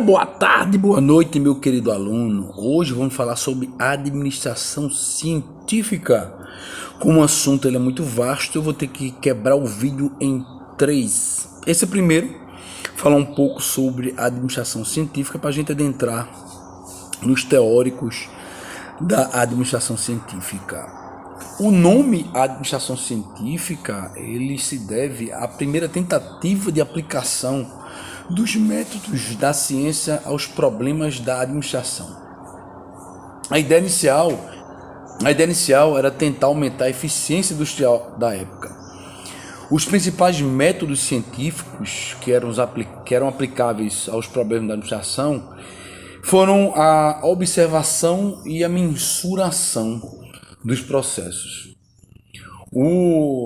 boa tarde, boa noite, meu querido aluno. Hoje vamos falar sobre administração científica. Como o assunto ele é muito vasto, eu vou ter que quebrar o vídeo em três. Esse primeiro, falar um pouco sobre administração científica para a gente adentrar nos teóricos da administração científica. O nome administração científica, ele se deve à primeira tentativa de aplicação dos métodos da ciência aos problemas da administração. A ideia inicial era tentar aumentar a eficiência industrial da época. Os principais métodos científicos que eram aplicáveis aos problemas da administração foram a observação e a mensuração dos processos.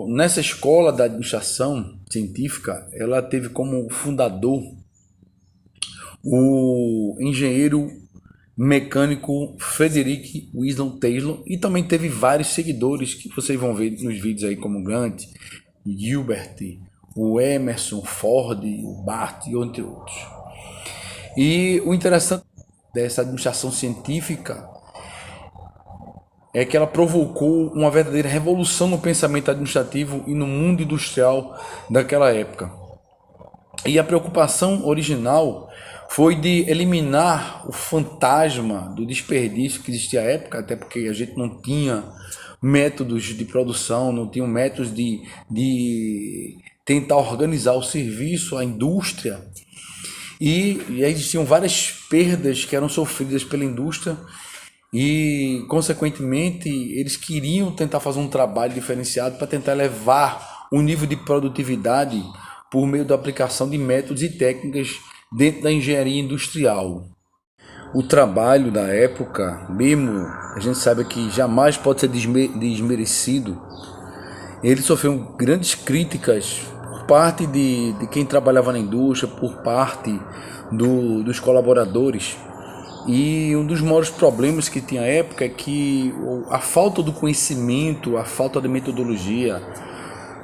Nessa escola da administração científica, ela teve como fundador o engenheiro mecânico Frederick Winslow Taylor, e também teve vários seguidores que vocês vão ver nos vídeos aí, como Grant, Gilbert, o Emerson, Ford, o Bart e entre outros. E o interessante dessa administração científica é que ela provocou uma verdadeira revolução no pensamento administrativo e no mundo industrial daquela época. E a preocupação original foi de eliminar o fantasma do desperdício que existia à época, até porque a gente não tinha métodos de produção, não tinha métodos de tentar organizar o serviço, a indústria. E existiam várias perdas que eram sofridas pela indústria, e, consequentemente, eles queriam tentar fazer um trabalho diferenciado para tentar elevar o nível de produtividade por meio da aplicação de métodos e técnicas dentro da engenharia industrial. O trabalho da época, mesmo a gente sabe que jamais pode ser desmerecido, ele sofreu grandes críticas por parte de quem trabalhava na indústria, por parte dos colaboradores. E um dos maiores problemas que tinha à época é que a falta do conhecimento, a falta de metodologia,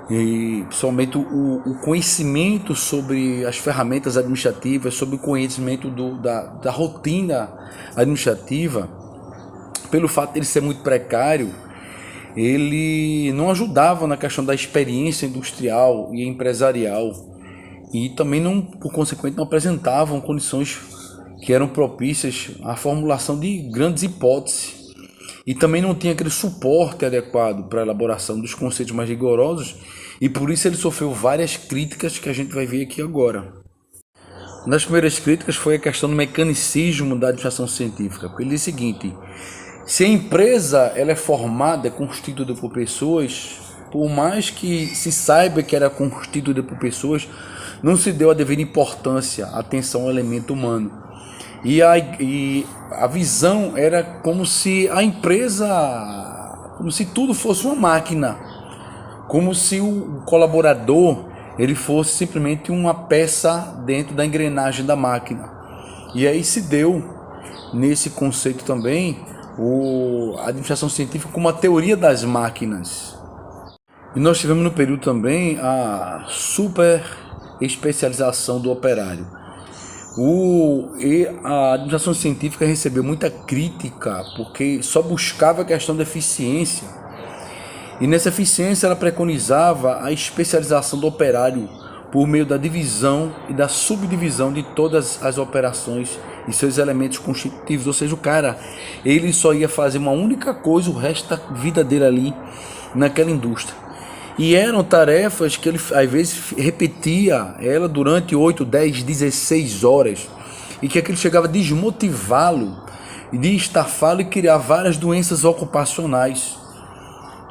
e principalmente o conhecimento sobre as ferramentas administrativas, sobre o conhecimento da rotina administrativa, pelo fato de ele ser muito precário, ele não ajudava na questão da experiência industrial e empresarial, e também, não, por consequente, não apresentavam condições que eram propícias à formulação de grandes hipóteses, e também não tinha aquele suporte adequado para a elaboração dos conceitos mais rigorosos, e por isso ele sofreu várias críticas que a gente vai ver aqui agora. Uma das primeiras críticas foi a questão do mecanicismo da administração científica, porque ele diz o seguinte: se a empresa ela é formada, é constituída por pessoas, por mais que se saiba que era constituída por pessoas, não se deu a devida importância, atenção ao elemento humano. E a visão era como se a empresa, como se tudo fosse uma máquina, como se o colaborador ele fosse simplesmente uma peça dentro da engrenagem da máquina. E aí se deu nesse conceito também a administração científica como a teoria das máquinas. E nós tivemos no período também a super especialização do operário. A administração científica recebeu muita crítica porque só buscava a questão da eficiência, e nessa eficiência ela preconizava a especialização do operário por meio da divisão e da subdivisão de todas as operações e seus elementos constitutivos, ou seja, o cara ele só ia fazer uma única coisa o resto da vida dele ali naquela indústria. E eram tarefas que ele, às vezes, repetia ela durante 8, 10, 16 horas. E que aquilo chegava a desmotivá-lo, de estafá-lo e criar várias doenças ocupacionais.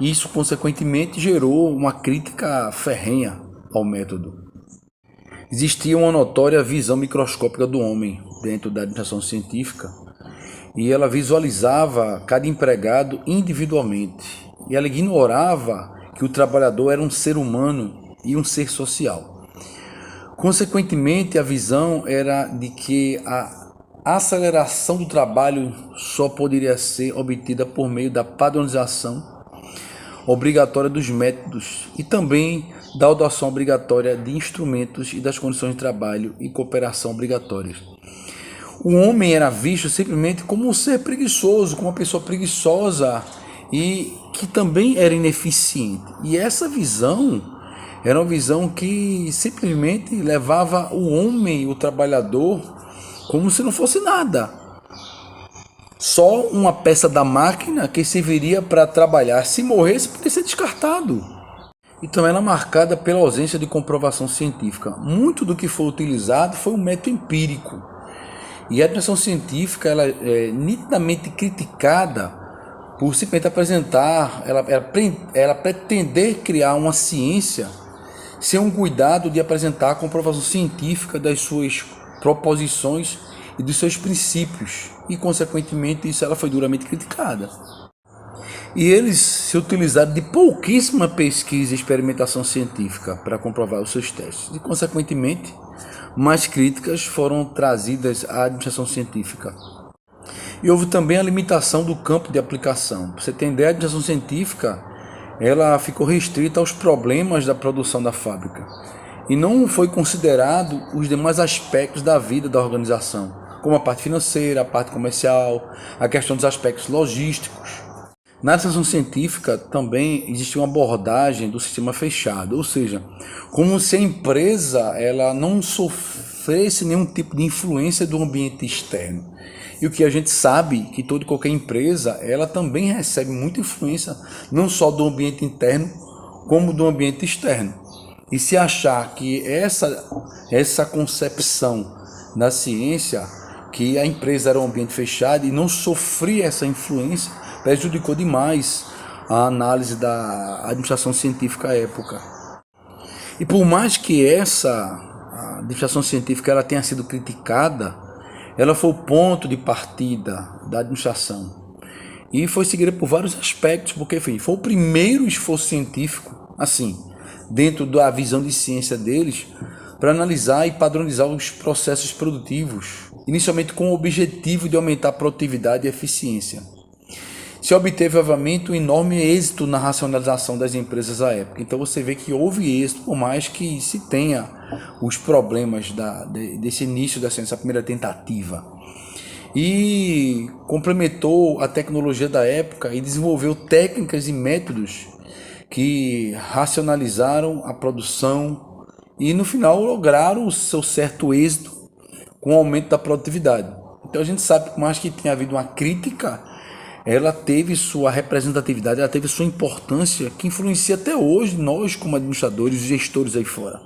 Isso, consequentemente, gerou uma crítica ferrenha ao método. Existia uma notória visão microscópica do homem dentro da administração científica. E ela visualizava cada empregado individualmente. E ela ignorava que o trabalhador era um ser humano e um ser social. Consequentemente, a visão era de que a aceleração do trabalho só poderia ser obtida por meio da padronização obrigatória dos métodos e também da adoção obrigatória de instrumentos e das condições de trabalho e cooperação obrigatórias. O homem era visto simplesmente como um ser preguiçoso, como uma pessoa preguiçosa e que também era ineficiente. E essa visão era uma visão que simplesmente levava o homem, o trabalhador, como se não fosse nada. Só uma peça da máquina que serviria para trabalhar. Se morresse, poderia ser descartado. E também era marcada pela ausência de comprovação científica. Muito do que foi utilizado foi um método empírico. E a administração científica ela é nitidamente criticada por simplesmente apresentar, ela pretender criar uma ciência sem um cuidado de apresentar a comprovação científica das suas proposições e dos seus princípios. E, consequentemente, isso ela foi duramente criticada. E eles se utilizaram de pouquíssima pesquisa e experimentação científica para comprovar os seus testes. E, consequentemente, mais críticas foram trazidas à administração científica. E houve também a limitação do campo de aplicação. Para você entender, a administração científica ela ficou restrita aos problemas da produção da fábrica. E não foi considerado os demais aspectos da vida da organização, como a parte financeira, a parte comercial, a questão dos aspectos logísticos. Na administração científica também existe uma abordagem do sistema fechado, ou seja, como se a empresa ela não sofresse nenhum tipo de influência do ambiente externo. E o que a gente sabe que toda e qualquer empresa ela também recebe muita influência não só do ambiente interno como do ambiente externo. E se achar que essa concepção da ciência que a empresa era um ambiente fechado e não sofria essa influência prejudicou demais a análise da administração científica à época. E por mais que a administração científica ela tenha sido criticada, ela foi o ponto de partida da administração. E foi seguida por vários aspectos, porque enfim, foi o primeiro esforço científico, assim, dentro da visão de ciência deles, para analisar e padronizar os processos produtivos, inicialmente com o objetivo de aumentar a produtividade e a eficiência. Se obteve, obviamente, um enorme êxito na racionalização das empresas à época. Então você vê que houve êxito, por mais que se tenha os problemas desse início da ciência, a primeira tentativa. E complementou a tecnologia da época e desenvolveu técnicas e métodos que racionalizaram a produção e, no final, lograram o seu certo êxito com o aumento da produtividade. Então a gente sabe que, por mais que tenha havido uma crítica, ela teve sua representatividade, ela teve sua importância que influencia até hoje nós como administradores e gestores aí fora.